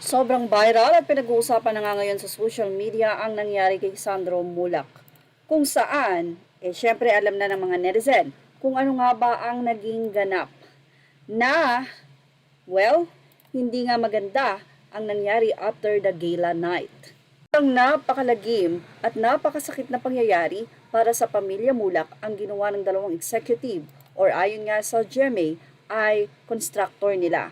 Sobrang viral at pinag-uusapan na nga ngayon sa social media ang nangyari kay Sandro Mulak. Kung saan, syempre alam na ng mga netizen kung ano nga ba ang naging ganap. Na, well, hindi nga maganda ang nangyari after the gala night. Ang napakalagim at napakasakit na pangyayari para sa pamilya Mulak ang ginawa ng dalawang executive or ayon nga sa GMA ay constructor nila.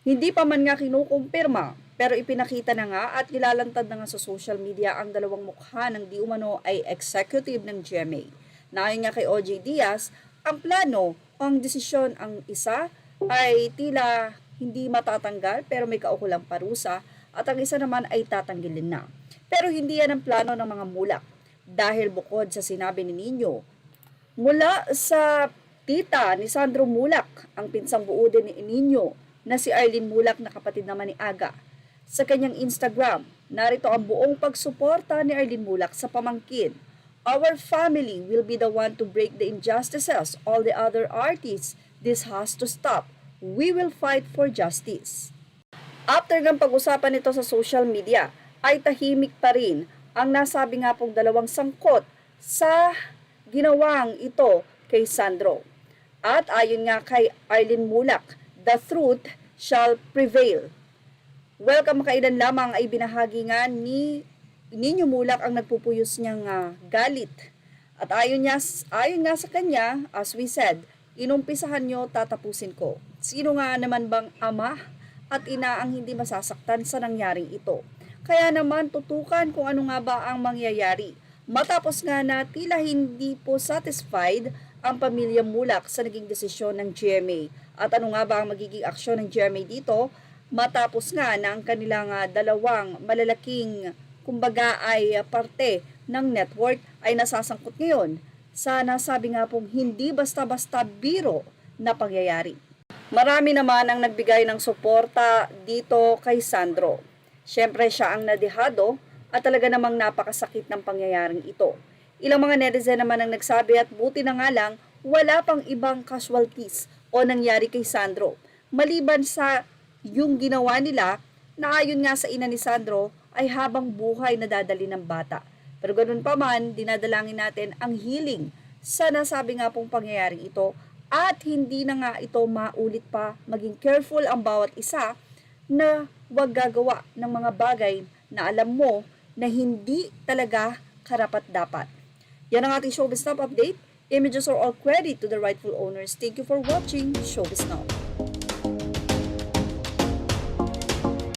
Hindi pa man nga kinukumpirma, pero ipinakita na nga at nilalantad na nga sa social media ang dalawang mukha ng di umano ay executive ng GMA. Naayon nga kay OJ Diaz, ang plano, ang desisyon, ang isa ay tila hindi matatanggal pero may kaukulang parusa at ang isa naman ay tatanggilin na. Pero hindi yan ang plano ng mga Mulak dahil bukod sa sinabi ni Nino, mula sa tita ni Sandro Mulak, ang pinsang buo din ni Nino, na si Arlene Mulak na kapatid naman ni Aga. Sa kanyang Instagram, narito ang buong pagsuporta ni Arlene Mulak sa pamangkin. Our family will be the one to break the injustices. All the other artists, this has to stop. We will fight for justice. After ng pag-usapan nito sa social media, ay tahimik pa rin ang nasabi nga pong dalawang sangkot sa ginawang ito kay Sandro. At ayon nga kay Arlene Mulak, the truth shall prevail. Welcome kailan lamang ay binahagi nga ni Nino Mulak ang nagpupuyos niyang galit. At ayon nga sa kanya, as we said, inumpisahan nyo, tatapusin ko. Sino nga naman bang ama at ina ang hindi masasaktan sa nangyaring ito? Kaya naman tutukan kung ano nga ba ang mangyayari. Matapos nga na tila hindi po satisfied ang pamilya Mulak sa naging desisyon ng GMA. At ano nga ba ang magiging aksyon ng GMA dito? Matapos nga na ang kanilang dalawang malalaking kumbaga ay parte ng network ay nasasangkot ngayon sa nasabi nga pong hindi basta-basta biro na pangyayari. Marami naman ang nagbigay ng suporta dito kay Sandro. Siyempre siya ang nadihado at talaga namang napakasakit ng pangyayaring ito. Ilang mga netizen naman ang nagsabi at buti na nga lang wala pang ibang casualties o nangyari kay Sandro. Maliban sa yung ginawa nila na ayon nga sa ina ni Sandro ay habang buhay na dadali ng bata. Pero ganun pa man, dinadalangin natin ang healing sa nasabi nga pong pangyayaring ito at hindi na nga ito maulit pa. Maging careful ang bawat isa na huwag gagawa ng mga bagay na alam mo na hindi talaga karapat-dapat. Yan ang ating Showbiz Now update. Images are all credit to the rightful owners. Thank you for watching Showbiz Now.